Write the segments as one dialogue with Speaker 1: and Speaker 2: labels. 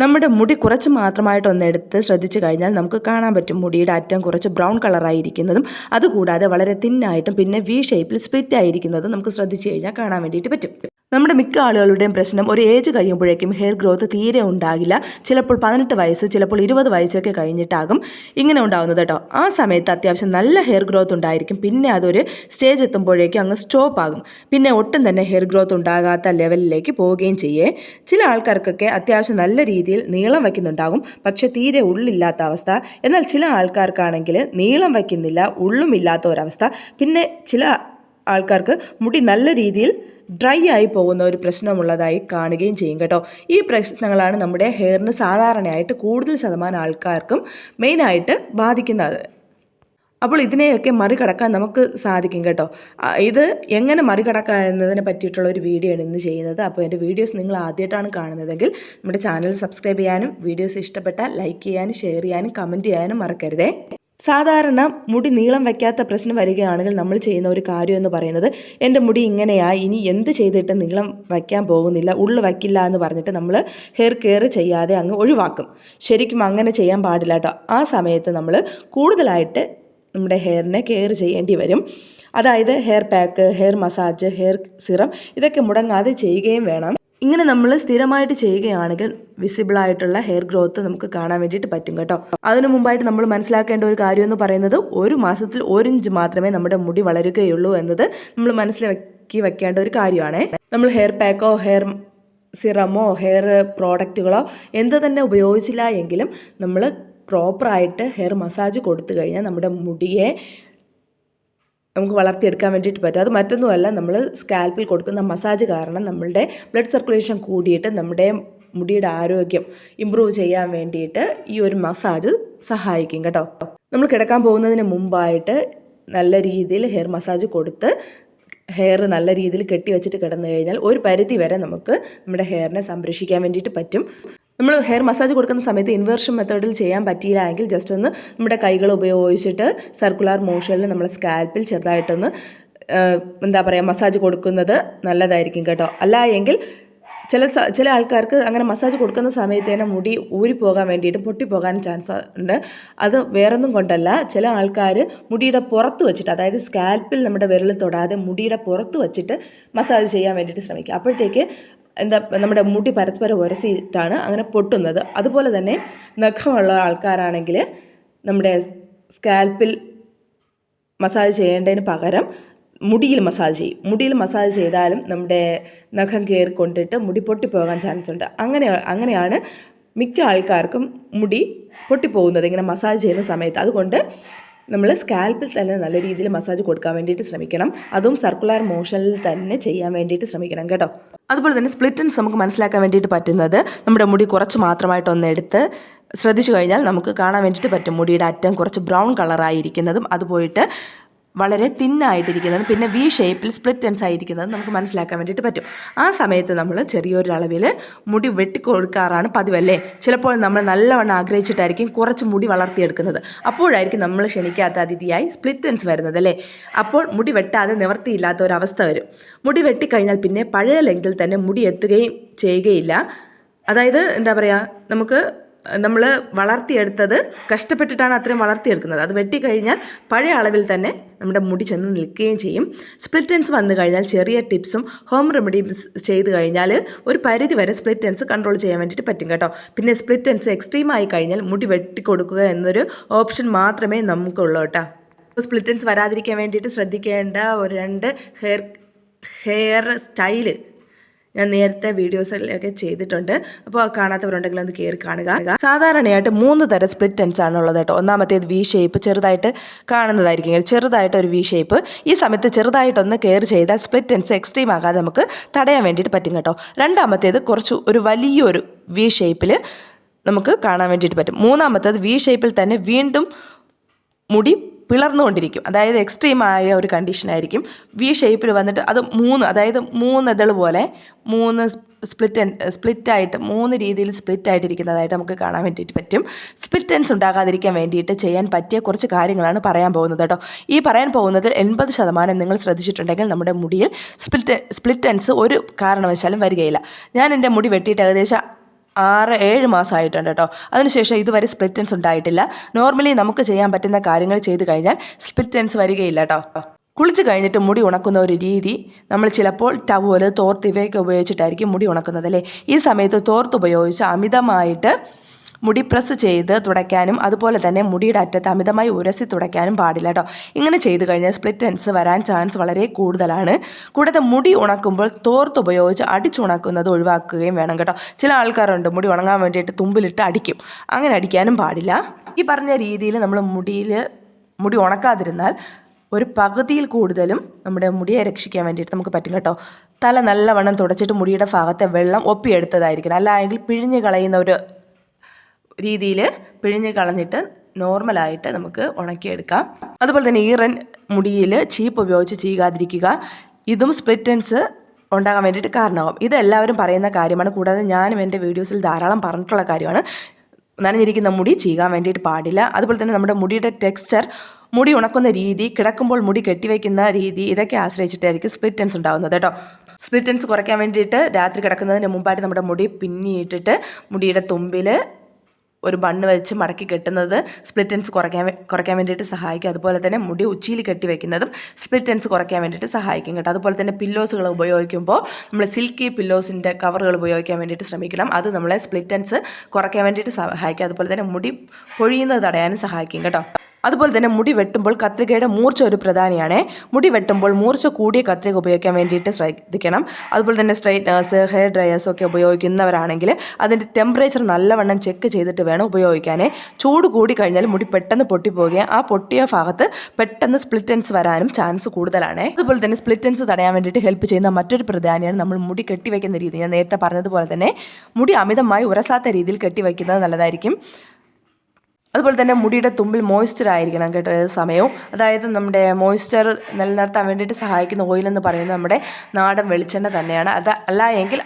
Speaker 1: നമ്മുടെ മുടി കുറച്ച് മാത്രമായിട്ടൊന്ന് എടുത്ത് ശ്രദ്ധിച്ചു കഴിഞ്ഞാൽ നമുക്ക് കാണാൻ പറ്റും മുടിയുടെ അറ്റം കുറച്ച് ബ്രൗൺ കളറായിരിക്കുന്നതും അതുകൂടാതെ വളരെ തിന്നായിട്ടും പിന്നെ വി ഷേപ്പിൽ സ്പ്ലിറ്റ് ആയിരിക്കുന്നതും നമുക്ക് ശ്രദ്ധിച്ചു കഴിഞ്ഞാൽ കാണാൻ വേണ്ടിയിട്ട് പറ്റും. നമ്മുടെ മിക്ക ആളുകളുടെയും പ്രശ്നം ഒരു ഏജ് കഴിയുമ്പോഴേക്കും ഹെയർ ഗ്രോത്ത് തീരെ ഉണ്ടാകില്ല. ചിലപ്പോൾ 18 വയസ്സ്, ചിലപ്പോൾ 20 വയസ്സൊക്കെ കഴിഞ്ഞിട്ടാകും ഇങ്ങനെ ഉണ്ടാകുന്നത് കേട്ടോ. ആ സമയത്ത് അത്യാവശ്യം നല്ല ഹെയർ ഗ്രോത്ത് ഉണ്ടായിരിക്കും. പിന്നെ അതൊരു സ്റ്റേജ് എത്തുമ്പോഴേക്കും അങ്ങ് സ്റ്റോപ്പ് ആകും. പിന്നെ ഒട്ടും തന്നെ ഹെയർ ഗ്രോത്ത് ഉണ്ടാകാത്ത ലെവലിലേക്ക് പോവുകയും ചെയ്യേ. ചില ആൾക്കാർക്കൊക്കെ അത്യാവശ്യം നല്ല രീതിയിൽ നീളം വയ്ക്കുന്നുണ്ടാകും, പക്ഷെ തീരെ ഉള്ളില്ലാത്ത അവസ്ഥ. എന്നാൽ ചില ആൾക്കാർക്കാണെങ്കിൽ നീളം വയ്ക്കുന്നില്ല, ഉള്ളുമില്ലാത്ത ഒരവസ്ഥ. പിന്നെ ചില ആൾക്കാർക്ക് മുടി നല്ല രീതിയിൽ ഡ്രൈ ആയി പോകുന്ന ഒരു പ്രശ്നമുള്ളതായി കാണുകയും ചെയ്യും കേട്ടോ. ഈ പ്രശ്നങ്ങളാണ് നമ്മുടെ ഹെയറിന് സാധാരണയായിട്ട് കൂടുതൽ ശതമാനം ആൾക്കാർക്കും മെയിനായിട്ട് ബാധിക്കുന്നത്. അപ്പോൾ ഇതിനെയൊക്കെ മറികടക്കാൻ നമുക്ക് സാധിക്കും കേട്ടോ. ഇത് എങ്ങനെ മറികടക്കാം എന്നതിനെ പറ്റിയിട്ടുള്ള ഒരു വീഡിയോ ആണ് ഇന്ന് ചെയ്യുന്നത്. അപ്പോൾ എൻ്റെ വീഡിയോസ് നിങ്ങൾ ആദ്യമായിട്ടാണ് കാണുന്നതെങ്കിൽ നമ്മുടെ ചാനൽ സബ്സ്ക്രൈബ് ചെയ്യാനും വീഡിയോസ് ഇഷ്ടപ്പെട്ടാൽ ലൈക്ക് ചെയ്യാനും ഷെയർ ചെയ്യാനും കമൻറ്റ് ചെയ്യാനും മറക്കരുതേ. സാധാരണ മുടി നീളം വയ്ക്കാത്ത പ്രശ്നം വരികയാണെങ്കിൽ നമ്മൾ ചെയ്യുന്ന ഒരു കാര്യം എന്ന് പറയുന്നത്, എൻ്റെ മുടി ഇങ്ങനെയായി, ഇനി എന്ത് ചെയ്തിട്ട് നീളം വയ്ക്കാൻ പോകുന്നില്ല, ഉള്ളു വയ്ക്കില്ല എന്ന് പറഞ്ഞിട്ട് നമ്മൾ ഹെയർ കെയർ ചെയ്യാതെ അങ്ങ് ഒഴിവാക്കും. ശരിക്കും അങ്ങനെ ചെയ്യാൻ പാടില്ല കേട്ടോ. ആ സമയത്ത് നമ്മൾ കൂടുതലായിട്ട് നമ്മുടെ ഹെയറിനെ കെയർ ചെയ്യേണ്ടി വരും. അതായത് hair pack, hair massage, hair serum ഇതൊക്കെ മുടങ്ങാതെ ചെയ്യുകയും വേണം. ഇങ്ങനെ നമ്മൾ സ്ഥിരമായിട്ട് ചെയ്യുകയാണെങ്കിൽ വിസിബിളായിട്ടുള്ള ഹെയർ ഗ്രോത്ത് നമുക്ക് കാണാൻ വേണ്ടിയിട്ട് പറ്റും കേട്ടോ. അതിനു മുമ്പായിട്ട് നമ്മൾ മനസ്സിലാക്കേണ്ട ഒരു കാര്യം എന്ന് പറയുന്നത്, ഒരു മാസത്തിൽ 1 ഇഞ്ച് മാത്രമേ നമ്മുടെ മുടി വളരുകയുള്ളൂ എന്നത് നമ്മൾ മനസ്സിലാക്കി വെക്കേണ്ട ഒരു കാര്യമാണ്. നമ്മൾ ഹെയർ പാക്കോ ഹെയർ സിറമോ ഹെയർ പ്രോഡക്റ്റുകളോ എന്ത് തന്നെ ഉപയോഗിച്ചില്ല എങ്കിലും നമ്മൾ പ്രോപ്പറായിട്ട് ഹെയർ മസാജ് കൊടുത്തു കഴിഞ്ഞാൽ നമ്മുടെ മുടിയെ നമുക്ക് വളർത്തിയെടുക്കാൻ വേണ്ടിയിട്ട് പറ്റും. അത് മറ്റൊന്നുമല്ല, നമ്മൾ സ്കാൽപ്പിൽ കൊടുക്കുന്ന മസാജ് കാരണം നമ്മളുടെ ബ്ലഡ് സർക്കുലേഷൻ കൂടിയിട്ട് നമ്മുടെ മുടിയുടെ ആരോഗ്യം ഇമ്പ്രൂവ് ചെയ്യാൻ വേണ്ടിയിട്ട് ഈ ഒരു മസാജ് സഹായിക്കും കേട്ടോ. നമ്മൾ കിടക്കാൻ പോകുന്നതിന് മുമ്പായിട്ട് നല്ല രീതിയിൽ ഹെയർ മസാജ് കൊടുത്ത് ഹെയർ നല്ല രീതിയിൽ കെട്ടി വെച്ചിട്ട് കിടന്നു കഴിഞ്ഞാൽ ഒരു പരിധി വരെ നമുക്ക് നമ്മുടെ ഹെയറിനെ സംരക്ഷിക്കാൻ വേണ്ടിയിട്ട് പറ്റും. നമ്മൾ ഹെയർ മസാജ് കൊടുക്കുന്ന സമയത്ത് ഇൻവേർഷൻ മെത്തേഡിൽ ചെയ്യാൻ പറ്റിയില്ല എങ്കിൽ ജസ്റ്റ് ഒന്ന് നമ്മുടെ കൈകൾ ഉപയോഗിച്ചിട്ട് സർക്കുലർ മോഷനിൽ നമ്മൾ സ്കാൽപ്പിൽ ചെറുതായിട്ടൊന്ന് മസാജ് കൊടുക്കുന്നത് നല്ലതായിരിക്കും കേട്ടോ. അല്ല എങ്കിൽ ചില ആൾക്കാർക്ക് അങ്ങനെ മസാജ് കൊടുക്കുന്ന സമയത്ത് തന്നെ മുടി ഊരിപ്പോകാൻ വേണ്ടിയിട്ട് പൊട്ടിപ്പോകാൻ ചാൻസ് ഉണ്ട്. അത് വേറൊന്നും കൊണ്ടല്ല, ചില ആൾക്കാർ മുടിയുടെ പുറത്ത് വെച്ചിട്ട്, അതായത് സ്കാൽപ്പിൽ നമ്മുടെ വിരൽ തൊടാതെ മുടിയുടെ പുറത്ത് വെച്ചിട്ട് മസാജ് ചെയ്യാൻ വേണ്ടിയിട്ട് ശ്രമിക്കുക. അപ്പോഴത്തേക്ക് നമ്മുടെ മുടി പരസ്പരം ഉരസിയിട്ടാണ് അങ്ങനെ പൊട്ടുന്നത്. അതുപോലെ തന്നെ നഖമുള്ള ആൾക്കാരാണെങ്കിൽ നമ്മുടെ സ്കാൽപ്പിൽ മസാജ് ചെയ്യേണ്ടതിന് പകരം മുടിയിൽ മസാജ് ചെയ്യും. മുടിയിൽ മസാജ് ചെയ്താലും നമ്മുടെ നഖം കയറി കൊണ്ടിട്ട് മുടി പൊട്ടിപ്പോകാൻ ചാൻസ് ഉണ്ട്. അങ്ങനെയാണ് മിക്ക ആൾക്കാർക്കും മുടി പൊട്ടിപ്പോകുന്നത് ഇങ്ങനെ മസാജ് ചെയ്യുന്ന സമയത്ത്. അതുകൊണ്ട് നമ്മൾ സ്കാൽപ്പിൽ തന്നെ നല്ല രീതിയിൽ മസാജ് കൊടുക്കാൻ വേണ്ടിയിട്ട് ശ്രമിക്കണം. അതും സർക്കുലർ മോഷനിൽ തന്നെ ചെയ്യാൻ വേണ്ടിയിട്ട് ശ്രമിക്കണം കേട്ടോ. അതുപോലെ തന്നെ സ്പ്ലിറ്റൻസ് നമുക്ക് മനസ്സിലാക്കാൻ വേണ്ടിയിട്ട് പറ്റുന്നത്, നമ്മുടെ മുടി കുറച്ച് മാത്രമായിട്ടൊന്ന് എടുത്ത് ശ്രദ്ധിച്ചു കഴിഞ്ഞാൽ നമുക്ക് കാണാൻ വേണ്ടിയിട്ട് പറ്റും. മുടിയുടെ അറ്റം കുറച്ച് ബ്രൗൺ കളറായിരിക്കുന്നതും അത് പോയിട്ട് വളരെ തിന്നായിട്ടിരിക്കുന്നതും പിന്നെ വി ഷേപ്പിൽ സ്പ്ലിറ്റൻസ് ആയിരിക്കുന്നതും നമുക്ക് മനസ്സിലാക്കാൻ വേണ്ടിയിട്ട് പറ്റും. ആ സമയത്ത് നമ്മൾ ചെറിയൊരളവിൽ മുടി വെട്ടിക്കൊടുക്കാറാണ് പതിവല്ലേ. ചിലപ്പോൾ നമ്മൾ നല്ലവണ്ണം ആഗ്രഹിച്ചിട്ടായിരിക്കും കുറച്ച് മുടി വളർത്തിയെടുക്കുന്നത്. അപ്പോഴായിരിക്കും നമ്മൾ ക്ഷണിക്കാത്ത അതിഥിയായി സ്പ്ലിറ്റൻസ് വരുന്നത് അല്ലേ. അപ്പോൾ മുടി വെട്ടാതെ നിവർത്തിയില്ലാത്ത ഒരവസ്ഥ വരും. മുടി വെട്ടിക്കഴിഞ്ഞാൽ പിന്നെ പഴയ ലെങ്കിൽ തന്നെ മുടി എത്തുകയും ചെയ്യുകയില്ല. അതായത് നമ്മൾ വളർത്തിയെടുത്തത് കഷ്ടപ്പെട്ടിട്ടാണ് അത്രയും വളർത്തിയെടുക്കുന്നത്. അത് വെട്ടിക്കഴിഞ്ഞാൽ പഴയ അളവിൽ തന്നെ നമ്മുടെ മുടി ചെന്ന് നിൽക്കുകയും ചെയ്യും. സ്പ്ലിറ്റൻസ് വന്നു കഴിഞ്ഞാൽ ചെറിയ ടിപ്സും ഹോം റെമഡീസ് ചെയ്ത് കഴിഞ്ഞാൽ ഒരു പരിധി വരെ സ്പ്ലിറ്റൻസ് കൺട്രോൾ ചെയ്യാൻ വേണ്ടിയിട്ട് പറ്റും കേട്ടോ. പിന്നെ സ്പ്ലിറ്റൻസ് എക്സ്ട്രീം ആയി കഴിഞ്ഞാൽ മുടി വെട്ടിക്കൊടുക്കുക എന്നൊരു ഓപ്ഷൻ മാത്രമേ നമുക്കുള്ളൂ കേട്ടോ. സ്പ്ലിറ്റൻസ് വരാതിരിക്കാൻ വേണ്ടിയിട്ട് ശ്രദ്ധിക്കേണ്ട ഒരു 2 ഹെയർ സ്റ്റൈല് ഞാൻ നേരത്തെ വീഡിയോസിലൊക്കെ ചെയ്തിട്ടുണ്ട്. അപ്പോൾ കാണാത്തവരുണ്ടെങ്കിൽ ഒന്ന് കയറി കാണുക. സാധാരണയായിട്ട് 3 തരം സ്പ്ലിറ്റൻസ് ആണുള്ളത് കേട്ടോ. ഒന്നാമത്തേത് വി ഷേപ്പ്, ചെറുതായിട്ട് കാണുന്നതായിരിക്കും, ചെറുതായിട്ടൊരു വി ഷേപ്പ്. ഈ സമയത്ത് ചെറുതായിട്ടൊന്ന് കെയർ ചെയ്താൽ സ്പ്ലിറ്റൻസ് എക്സ്ട്രീം ആകാതെ നമുക്ക് തടയാൻ വേണ്ടിയിട്ട് പറ്റും കേട്ടോ. രണ്ടാമത്തേത് കുറച്ച് ഒരു വലിയൊരു വി ഷേപ്പിൽ നമുക്ക് കാണാൻ വേണ്ടിയിട്ട് പറ്റും. മൂന്നാമത്തേത് വി ഷേപ്പിൽ തന്നെ വീണ്ടും മുടി പിളർന്നുകൊണ്ടിരിക്കും. അതായത് എക്സ്ട്രീമായ ഒരു കണ്ടീഷനായിരിക്കും. വി ഷേപ്പിൽ വന്നിട്ട് അത് 3 ഇതൾ പോലെ 3 സ്പ്ലിറ്റായിട്ട് 3 രീതിയിൽ സ്പ്ലിറ്റായിട്ടിരിക്കുന്നതായിട്ട് നമുക്ക് കാണാൻ വേണ്ടിയിട്ട് പറ്റും. സ്പ്ലിറ്റൻസ് ഉണ്ടാകാതിരിക്കാൻ വേണ്ടിയിട്ട് ചെയ്യാൻ പറ്റിയ കുറച്ച് കാര്യങ്ങളാണ് പറയാൻ പോകുന്നത് കേട്ടോ. ഈ പറയാൻ പോകുന്നതിൽ 80% നിങ്ങൾ ശ്രദ്ധിച്ചിട്ടുണ്ടെങ്കിൽ നമ്മുടെ മുടിയിൽ സ്പ്ലിറ്റൻസ് ഒരു കാരണവശാലും വരികയില്ല. ഞാൻ എൻ്റെ മുടി വെട്ടിയിട്ട് ഏകദേശം 6-7 മാസമായിട്ടുണ്ട് കേട്ടോ. അതിനുശേഷം ഇതുവരെ സ്പ്ലിറ്റ് എൻഡ്സ് ഉണ്ടായിട്ടില്ല. നോർമലി നമുക്ക് ചെയ്യാൻ പറ്റുന്ന കാര്യങ്ങൾ ചെയ്ത് കഴിഞ്ഞാൽ സ്പ്ലിറ്റ് എൻഡ്സ് വരികയില്ല കേട്ടോ. കുളിച്ച് കഴിഞ്ഞിട്ട് മുടി ഉണക്കുന്ന ഒരു രീതി, നമ്മൾ ചിലപ്പോൾ ടവല്, തോർത്ത് ഇവയൊക്കെ ഉപയോഗിച്ചിട്ടായിരിക്കും മുടി ഉണക്കുന്നത് അല്ലേ. ഈ സമയത്ത് തോർത്ത് ഉപയോഗിച്ച് അമിതമായിട്ട് മുടി പ്രസ് ചെയ്ത് തുടയ്ക്കാനും അതുപോലെ തന്നെ മുടിയുടെ അറ്റത്ത് അമിതമായി ഉരസി തുടയ്ക്കാനും പാടില്ല കേട്ടോ. ഇങ്ങനെ ചെയ്ത് കഴിഞ്ഞാൽ സ്പ്ലിറ്റ് എൻഡ്സ് വരാൻ ചാൻസ് വളരെ കൂടുതലാണ്. കൂടാതെ മുടി ഉണക്കുമ്പോൾ തോർത്ത് ഉപയോഗിച്ച് അടിച്ചുണക്കുന്നത് ഒഴിവാക്കുകയും വേണം കേട്ടോ. ചില ആൾക്കാരുണ്ട് മുടി ഉണങ്ങാൻ വേണ്ടിയിട്ട് തുമ്പിലിട്ട് അടിക്കും. അങ്ങനെ അടിക്കാനും പാടില്ല. ഈ പറഞ്ഞ രീതിയിൽ നമ്മൾ മുടി ഉണക്കാതിരുന്നാൽ ഒരു പകുതിയിൽ കൂടുതലും നമ്മുടെ മുടിയെ രക്ഷിക്കാൻ വേണ്ടിയിട്ട് നമുക്ക് പറ്റും കേട്ടോ. തല നല്ലവണ്ണം തുടച്ചിട്ട് മുടിയുടെ ഭാഗത്തെ വെള്ളം ഒപ്പിയെടുത്തതായിരിക്കണം. അല്ല എങ്കിൽ പിഴിഞ്ഞ് കളയുന്ന ഒരു രീതിയിൽ പിഴിഞ്ഞ് കളഞ്ഞിട്ട് നോർമലായിട്ട് നമുക്ക് ഉണക്കിയെടുക്കാം. അതുപോലെ തന്നെ ഈറൻ മുടിയിൽ ചീപ്പ് ഉപയോഗിച്ച് ചെയ്യാതിരിക്കുക. ഇതും സ്പ്ലിറ്റ് എൻഡ്സ് ഉണ്ടാകാൻ വേണ്ടിയിട്ട് കാരണമാകും. ഇത് എല്ലാവരും പറയുന്ന കാര്യമാണ്. കൂടാതെ ഞാനും എൻ്റെ വീഡിയോസിൽ ധാരാളം പറഞ്ഞിട്ടുള്ള കാര്യമാണ്. നനഞ്ഞിരിക്കുന്ന മുടി ചീകാൻ വേണ്ടിയിട്ട് പാടില്ല. അതുപോലെ തന്നെ നമ്മുടെ മുടിയുടെ ടെക്സ്ചർ, മുടി ഉണക്കുന്ന രീതി, കിടക്കുമ്പോൾ മുടി കെട്ടിവയ്ക്കുന്ന രീതി, ഇതൊക്കെ ആശ്രയിച്ചിട്ടായിരിക്കും സ്പ്ലിറ്റ് എൻഡ്സ് ഉണ്ടാകുന്നത് കേട്ടോ. സ്പ്ലിറ്റ് എൻഡ്സ് കുറയ്ക്കാൻ വേണ്ടിയിട്ട് രാത്രി കിടക്കുന്നതിന് മുമ്പായിട്ട് നമ്മുടെ മുടി പിന്നിയിട്ടിട്ട് മുടിയുടെ തുമ്പിൽ ഒരു ബണ്ണ് വെച്ച് മടക്കി കെട്ടുന്നത് സ്പ്ലിറ്റ് എൻഡ്സ് കുറയ്ക്കാൻ വേണ്ടിയിട്ട് സഹായിക്കും. അതുപോലെ തന്നെ മുടി ഉച്ചിയിൽ കെട്ടി വയ്ക്കുന്നതും സ്പ്ലിറ്റ് എൻഡ്സ് കുറയ്ക്കാൻ വേണ്ടിയിട്ട് സഹായിക്കും കേട്ടോ. അതുപോലെ തന്നെ പില്ലോസുകൾ ഉപയോഗിക്കുമ്പോൾ നമ്മൾ സിൽക്കി പില്ലോസിൻ്റെ കവറുകൾ ഉപയോഗിക്കാൻ വേണ്ടിയിട്ട് ശ്രമിക്കണം. അത് നമ്മളെ സ്പ്ലിറ്റ് എൻഡ്സ് കുറയ്ക്കാൻ വേണ്ടിയിട്ട് സഹായിക്കും. അതുപോലെ തന്നെ മുടി പൊഴിയുന്നത് തടയാനും സഹായിക്കും കേട്ടോ. അതുപോലെ തന്നെ മുടി വെട്ടുമ്പോൾ കത്രികയുടെ മൂർച്ച ഒരു പ്രധാനിയാണ്. മുടി വെട്ടുമ്പോൾ മൂർച്ച കൂടിയ കത്രിക ഉപയോഗിക്കാൻ വേണ്ടിയിട്ട് ശ്രദ്ധിക്കണം. അതുപോലെ തന്നെ സ്ട്രൈറ്റ്നേഴ്സ്, ഹെയർ ഡ്രയേഴ്സ് ഒക്കെ ഉപയോഗിക്കുന്നവരാണെങ്കിൽ അതിൻ്റെ ടെമ്പറേച്ചർ നല്ലവണ്ണം ചെക്ക് ചെയ്തിട്ട് വേണം ഉപയോഗിക്കാൻ. ചൂട് കൂടി കഴിഞ്ഞാൽ മുടി പെട്ടെന്ന് പൊട്ടിപ്പോവുകയും ആ പൊട്ടിയ ഭാഗത്ത് പെട്ടെന്ന് സ്പ്ലിറ്റ് എൻഡ്സ് വരാനും ചാൻസ് കൂടുതലാണ്. അതുപോലെ തന്നെ സ്പ്ലിറ്റ് എൻഡ്സ് തടയാൻ വേണ്ടിയിട്ട് ഹെൽപ്പ് ചെയ്യുന്ന മറ്റൊരു പ്രധാനിയാണ് നമ്മൾ മുടി കെട്ടിവയ്ക്കുന്ന രീതി. ഞാൻ നേരത്തെ പറഞ്ഞതുപോലെ തന്നെ മുടി അമിതമായി ഉരസാത്ത രീതിയിൽ കെട്ടിവയ്ക്കുന്നത് നല്ലതായിരിക്കും. അതുപോലെ തന്നെ മുടിയുടെ തുമ്പിൽ മോയ്സ്ചർ ആയിരിക്കണം കേട്ടോ ഏത് സമയവും. അതായത് നമ്മുടെ മോയ്സ്ചർ നിലനിർത്താൻ വേണ്ടിയിട്ട് സഹായിക്കുന്ന ഓയിലെന്ന് പറയുന്നത് നമ്മുടെ നാടൻ വെളിച്ചെണ്ണ തന്നെയാണ്. അല്ല എങ്കിൽ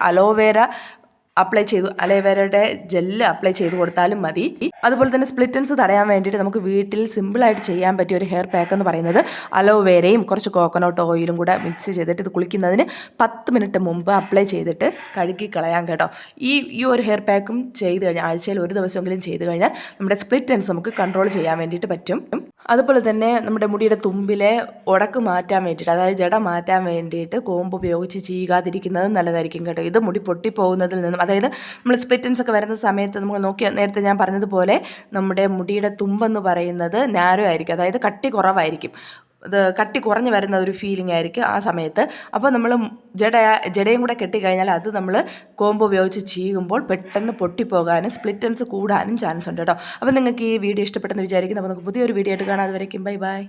Speaker 1: അലോവേരയുടെ ജെല്ല് അപ്ലൈ ചെയ്ത് കൊടുത്താലും മതി. അതുപോലെ തന്നെ സ്പ്ലിറ്റ് എൻഡ്സ് തടയാൻ വേണ്ടിയിട്ട് നമുക്ക് വീട്ടിൽ സിമ്പിളായിട്ട് ചെയ്യാൻ പറ്റിയ ഒരു ഹെയർ പാക്ക് എന്ന് പറയുന്നത് അലോവേരയും കുറച്ച് കോക്കനട്ട് ഓയിലും കൂടെ മിക്സ് ചെയ്തിട്ട് ഇത് കുളിക്കുന്നതിന് 10 മിനിറ്റ് മുമ്പ് അപ്ലൈ ചെയ്തിട്ട് കഴുകി കളയാം കേട്ടോ. ഈ ഒരു ഹെയർ പാക്കും ചെയ്ത് കഴിഞ്ഞാൽ ആഴ്ചയിൽ ഒരു ദിവസമെങ്കിലും ചെയ്ത് കഴിഞ്ഞാൽ നമ്മുടെ സ്പ്ലിറ്റ് എൻഡ്സ് നമുക്ക് കൺട്രോൾ ചെയ്യാൻ വേണ്ടിയിട്ട് പറ്റും. അതുപോലെ തന്നെ നമ്മുടെ മുടിയുടെ തുമ്പിലെ ഉടക്ക് മാറ്റാൻ വേണ്ടിയിട്ട്, അതായത് ജട മാറ്റാൻ വേണ്ടിയിട്ട് കോമ്പ് ഉപയോഗിച്ച് ചെയ്യാതിരിക്കുന്നത് നല്ലതായിരിക്കും കേട്ടോ. ഇത് മുടി പൊട്ടിപ്പോകുന്നതിൽ നിന്നും, അതായത് നമ്മൾ സ്പ്ലിറ്റ് എൻഡ്സ് ഒക്കെ വരുന്ന സമയത്ത് നമ്മൾ നേരത്തെ ഞാൻ പറഞ്ഞതുപോലെ നമ്മുടെ മുടിയുടെ തുമ്പെന്ന് പറയുന്നത് നാരോ ആയിരിക്കും, അതായത് കട്ടി കുറവായിരിക്കും. ഇത് കട്ടി കുറഞ്ഞ് വരുന്ന ഒരു ഫീലിംഗ് ആയിരിക്കും ആ സമയത്ത്. അപ്പോൾ നമ്മൾ ജടയും കൂടെ കെട്ടിക്കഴിഞ്ഞാൽ അത് നമ്മൾ കോമ്പ് ഉപയോഗിച്ച് ചെയ്യുമ്പോൾ പെട്ടെന്ന് പൊട്ടിപ്പോകാനും സ്പ്ലിറ്റ് എൻഡ്സ് കൂടാനും ചാൻസ് ഉണ്ട് കേട്ടോ. അപ്പോൾ നിങ്ങൾക്ക് ഈ വീഡിയോ ഇഷ്ടപ്പെട്ടെന്ന് വിചാരിക്കുന്നു. അപ്പോൾ നമുക്ക് പുതിയൊരു വീഡിയോ ആയിട്ട് കാണാം. അതുവരേക്കും ബൈ ബൈ.